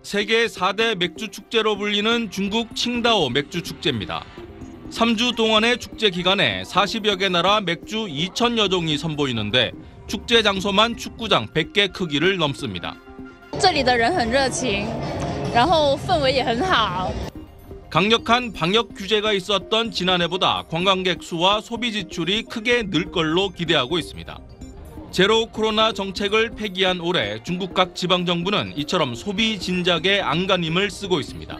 세계 4대 맥주 축제로 불리는 중국 칭다오 맥주 축제입니다. 3주 동안의 축제 기간에 40여 개 나라 맥주 2,000여 종이 선보이는데 축제 장소만 축구장 100개 크기를 넘습니다. 这里的人很热情，然后氛围也很好。 강력한 방역 규제가 있었던 지난해보다 관광객 수와 소비 지출이 크게 늘 걸로 기대하고 있습니다. 제로 코로나 정책을 폐기한 올해 중국 각 지방정부는 이처럼 소비 진작에 안간힘을 쓰고 있습니다.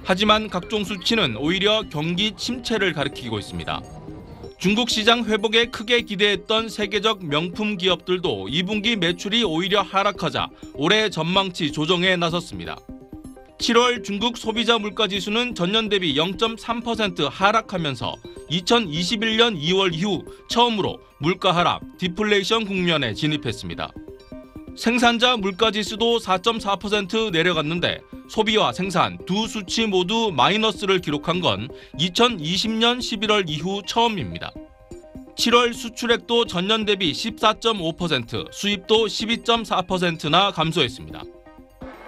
하지만 각종 수치는 오히려 경기 침체를 가리키고 있습니다. 중국 시장 회복에 크게 기대했던 세계적 명품 기업들도 2분기 매출이 오히려 하락하자 올해 전망치 조정에 나섰습니다. 7월 중국 소비자 물가지수는 전년 대비 0.3% 하락하면서 2021년 2월 이후 처음으로 물가 하락, 디플레이션 국면에 진입했습니다. 생산자 물가지수도 4.4% 내려갔는데 소비와 생산 두 수치 모두 마이너스를 기록한 건 2020년 11월 이후 처음입니다. 7월 수출액도 전년 대비 14.5%, 수입도 12.4%나 감소했습니다.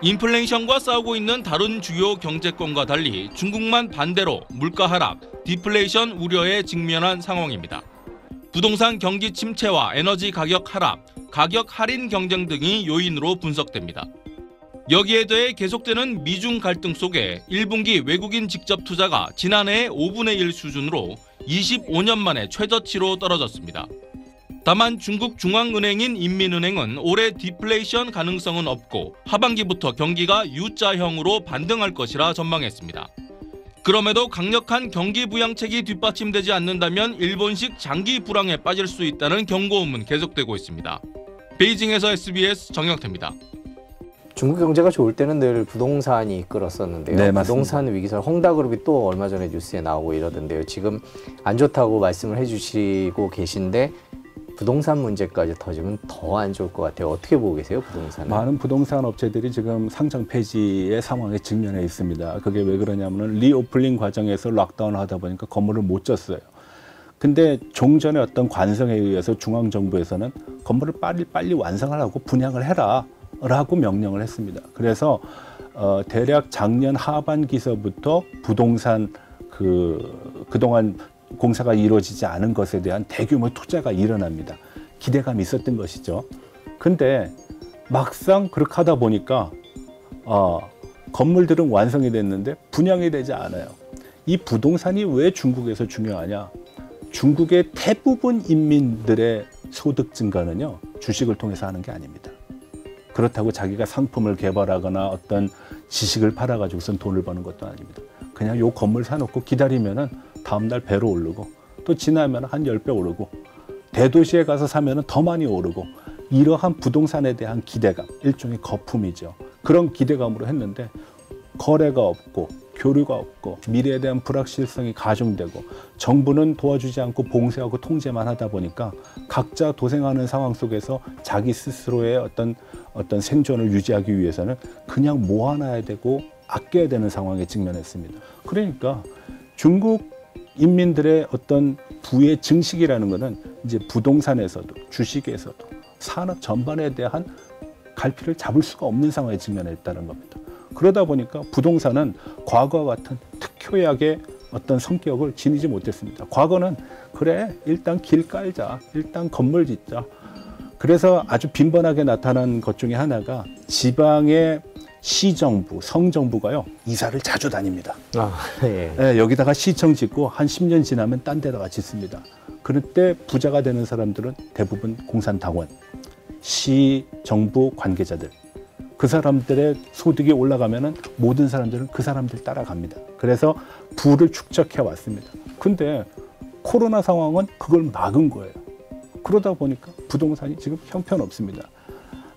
인플레이션과 싸우고 있는 다른 주요 경제권과 달리 중국만 반대로 물가 하락, 디플레이션 우려에 직면한 상황입니다. 부동산 경기 침체와 에너지 가격 하락, 가격 할인 경쟁 등이 요인으로 분석됩니다. 여기에 더해 계속되는 미중 갈등 속에 1분기 외국인 직접 투자가 지난해의 5분의 1 수준으로 25년 만에 최저치로 떨어졌습니다. 다만 중국 중앙은행인 인민은행은 올해 디플레이션 가능성은 없고 하반기부터 경기가 U자형으로 반등할 것이라 전망했습니다. 그럼에도 강력한 경기 부양책이 뒷받침되지 않는다면 일본식 장기 불황에 빠질 수 있다는 경고음은 계속되고 있습니다. 베이징에서 SBS 정영태입니다. 중국 경제가 좋을 때는 늘 부동산이 이끌었었는데요. 네, 부동산 위기설 홍다그룹이 또 얼마 전에 뉴스에 나오고 이러던데요. 지금 안 좋다고 말씀을 해주시고 계신데 부동산 문제까지 터지면 더 안 좋을 것 같아요. 어떻게 보고 계세요, 부동산은? 많은 부동산 업체들이 지금 상장 폐지의 상황에 직면해 있습니다. 그게 왜 그러냐면은 리오플링 과정에서 락다운을 하다 보니까 건물을 못 졌어요. 근데 종전의 어떤 관성에 의해서 중앙정부에서는 건물을 빨리 완성을 하고 분양을 해라 라고 명령을 했습니다. 그래서 대략 작년 하반기서부터 부동산 그동안 공사가 이루어지지 않은 것에 대한 대규모 투자가 일어납니다. 기대감이 있었던 것이죠. 근데 막상 그렇게 하다 보니까 건물들은 완성이 됐는데 분양이 되지 않아요. 이 부동산이 왜 중국에서 중요하냐? 중국의 대부분 인민들의 소득 증가는요, 주식을 통해서 하는 게 아닙니다. 그렇다고 자기가 상품을 개발하거나 어떤 지식을 팔아가지고선 돈을 버는 것도 아닙니다. 그냥 요 건물 사놓고 기다리면은 다음날 배로 오르고 또 지나면 한 10배 오르고 대도시에 가서 사면은 더 많이 오르고 이러한 부동산에 대한 기대감, 일종의 거품이죠. 그런 기대감으로 했는데 거래가 없고 교류가 없고 미래에 대한 불확실성이 가중되고 정부는 도와주지 않고 봉쇄하고 통제만 하다 보니까 각자 도생하는 상황 속에서 자기 스스로의 어떤 생존을 유지하기 위해서는 그냥 모아놔야 되고 아껴야 되는 상황에 직면했습니다. 그러니까 중국 인민들의 어떤 부의 증식이라는 것은 이제 부동산에서도 주식에서도 산업 전반에 대한 갈피를 잡을 수가 없는 상황에 직면했다는 겁니다. 그러다 보니까 부동산은 과거와 같은 특효약의 어떤 성격을 지니지 못했습니다. 과거는 그래 일단 길 깔자, 일단 건물 짓자. 그래서 아주 빈번하게 나타난 것 중에 하나가 지방의 시정부, 성정부가요 이사를 자주 다닙니다. 예, 여기다가 시청 짓고 한 10년 지나면 딴 데다가 짓습니다. 그럴 때 부자가 되는 사람들은 대부분 공산당원, 시정부 관계자들. 그 사람들의 소득이 올라가면은 모든 사람들은 그 사람들 따라갑니다. 그래서 부를 축적해 왔습니다. 근데 코로나 상황은 그걸 막은 거예요. 그러다 보니까 부동산이 지금 형편없습니다.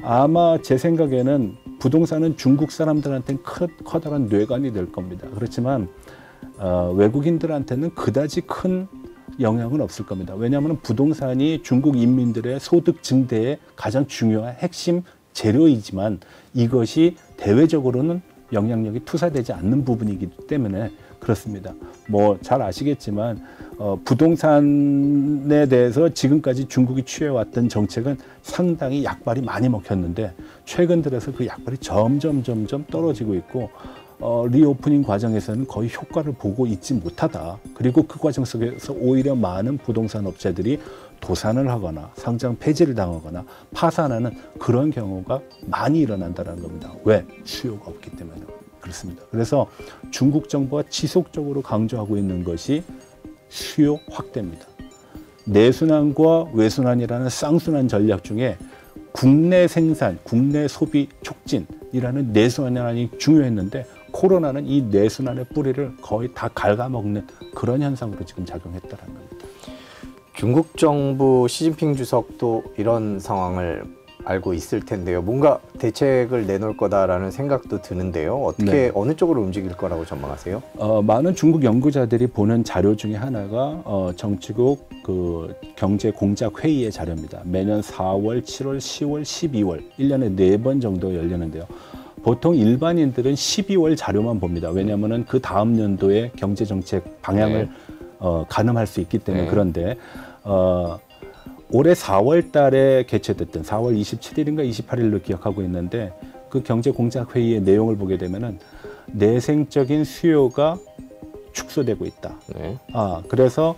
아마 제 생각에는 부동산은 중국 사람들한테는 커다란 뇌관이 될 겁니다. 그렇지만 외국인들한테는 그다지 큰 영향은 없을 겁니다. 왜냐하면 부동산이 중국 인민들의 소득 증대의 가장 중요한 핵심 재료이지만 이것이 대외적으로는 영향력이 투사되지 않는 부분이기 때문에 그렇습니다. 뭐 잘 아시겠지만 부동산에 대해서 지금까지 중국이 취해왔던 정책은 상당히 약발이 많이 먹혔는데 최근 들어서 그 약발이 점점 떨어지고 있고 리오프닝 과정에서는 거의 효과를 보고 있지 못하다. 그리고 그 과정 속에서 오히려 많은 부동산 업체들이 도산을 하거나 상장 폐지를 당하거나 파산하는 그런 경우가 많이 일어난다는 겁니다. 왜? 수요가 없기 때문에 그렇습니다. 그래서 중국 정부가 지속적으로 강조하고 있는 것이 수요 확대입니다. 내순환과 외순환이라는 쌍순환 전략 중에 국내 생산, 국내 소비 촉진이라는 내순환이 중요했는데 코로나는 이 내순환의 뿌리를 거의 다 갉아먹는 그런 현상으로 지금 작용했다는 겁니다. 중국 정부 시진핑 주석도 이런 상황을 알고 있을 텐데요. 뭔가 대책을 내놓을 거다라는 생각도 드는데요. 어떻게 네. 어느 쪽으로 움직일 거라고 전망하세요? 많은 중국 연구자들이 보는 자료 중에 하나가 정치국 그 경제 공작 회의의 자료입니다. 매년 4월, 7월, 10월, 12월 1년에 4번 정도 열리는데요. 보통 일반인들은 12월 자료만 봅니다. 왜냐하면 그 다음 연도의 경제 정책 방향을 가늠할 수 있기 때문에. 그런데 올해 4월 달에 개최됐던 4월 27일인가 28일로 기억하고 있는데 그 경제 공작 회의의 내용을 보게 되면은 내생적인 수요가 축소되고 있다. 그래서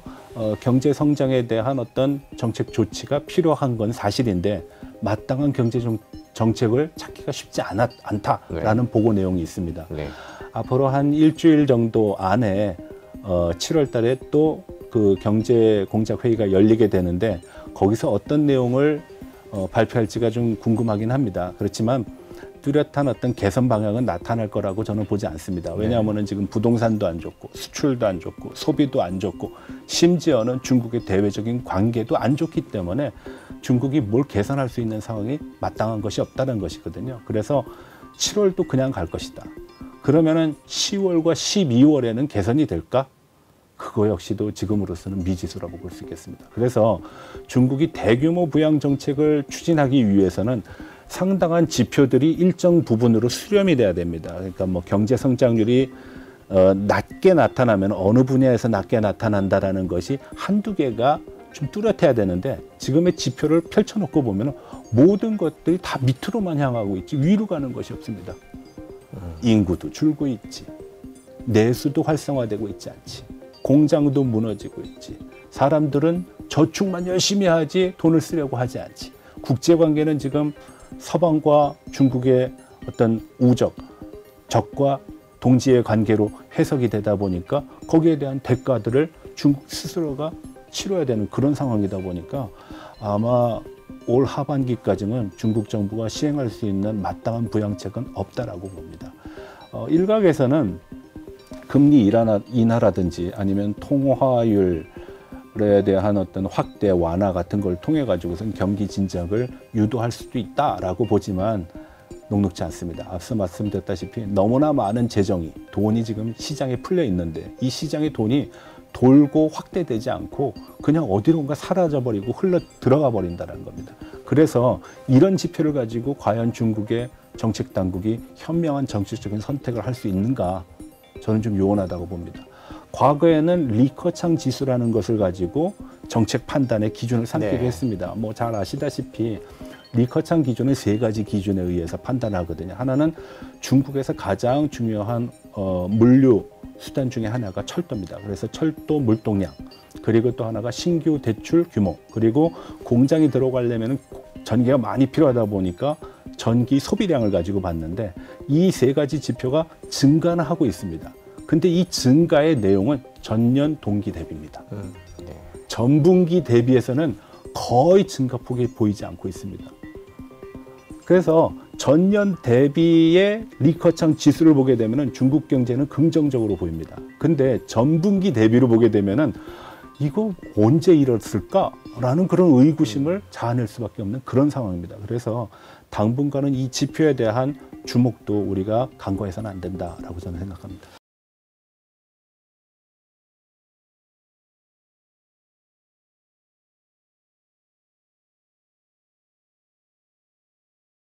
경제 성장에 대한 어떤 정책 조치가 필요한 건 사실인데 마땅한 경제 정책을 찾기가 쉽지 않다라는 보고 내용이 있습니다. 앞으로 한 일주일 정도 안에 7월 달에 또 그 경제 공작 회의가 열리게 되는데 거기서 어떤 내용을 발표할지가 좀 궁금하긴 합니다. 그렇지만 뚜렷한 어떤 개선 방향은 나타날 거라고 저는 보지 않습니다. 왜냐하면 지금 부동산도 안 좋고 수출도 안 좋고 소비도 안 좋고 심지어는 중국의 대외적인 관계도 안 좋기 때문에 중국이 뭘 개선할 수 있는 상황이 마땅한 것이 없다는 것이거든요. 그래서 7월도 그냥 갈 것이다. 그러면은 10월과 12월에는 개선이 될까? 그거 역시도 지금으로서는 미지수라고 볼 수 있겠습니다. 그래서 중국이 대규모 부양 정책을 추진하기 위해서는 상당한 지표들이 일정 부분으로 수렴이 돼야 됩니다. 그러니까 뭐 경제 성장률이 낮게 나타나면 어느 분야에서 낮게 나타난다라는 것이 한두 개가 좀 뚜렷해야 되는데 지금의 지표를 펼쳐놓고 보면 모든 것들이 다 밑으로만 향하고 있지 위로 가는 것이 없습니다. 인구도 줄고 있지, 내수도 활성화되고 있지 않지, 공장도 무너지고 있지, 사람들은 저축만 열심히 하지 돈을 쓰려고 하지 않지, 국제관계는 지금 서방과 중국의 어떤 우적, 적과 동지의 관계로 해석이 되다 보니까 거기에 대한 대가들을 중국 스스로가 치러야 되는 그런 상황이다 보니까 아마 올 하반기까지는 중국 정부가 시행할 수 있는 마땅한 부양책은 없다라고 봅니다. 일각에서는 금리 인하라든지 아니면 통화율에 대한 어떤 확대 완화 같은 걸 통해 가지고선 경기 진작을 유도할 수도 있다라고 보지만 녹록지 않습니다. 앞서 말씀드렸다시피 너무나 많은 재정이, 돈이 지금 시장에 풀려 있는데 이 시장의 돈이 돌고 확대되지 않고 그냥 어디론가 사라져버리고 흘러 들어가 버린다는 겁니다. 그래서 이런 지표를 가지고 과연 중국의 정책 당국이 현명한 정치적인 선택을 할 수 있는가, 저는 좀 요원하다고 봅니다. 과거에는 리커창 지수라는 것을 가지고 정책 판단의 기준을 삼기도 했습니다. 뭐 잘 아시다시피 리커창 기준은 3가지 기준에 의해서 판단하거든요. 하나는 중국에서 가장 중요한 물류 수단 중에 하나가 철도입니다. 그래서 철도 물동량, 그리고 또 하나가 신규 대출 규모, 그리고 공장이 들어가려면 전기가 많이 필요하다 보니까 전기 소비량을 가지고 봤는데 이 3가지 지표가 증가는 하고 있습니다. 근데 이 증가의 내용은 전년 동기 대비입니다. 전분기 대비해서는 거의 증가폭이 보이지 않고 있습니다. 그래서 전년 대비의 리커창 지수를 보게 되면 중국 경제는 긍정적으로 보입니다. 근데 전분기 대비로 보게 되면 이거 언제 이랬을까라는 그런 의구심을 자아낼 수밖에 없는 그런 상황입니다. 그래서 당분간은 이 지표에 대한 주목도 우리가 간과해서는 안 된다라고 저는 생각합니다.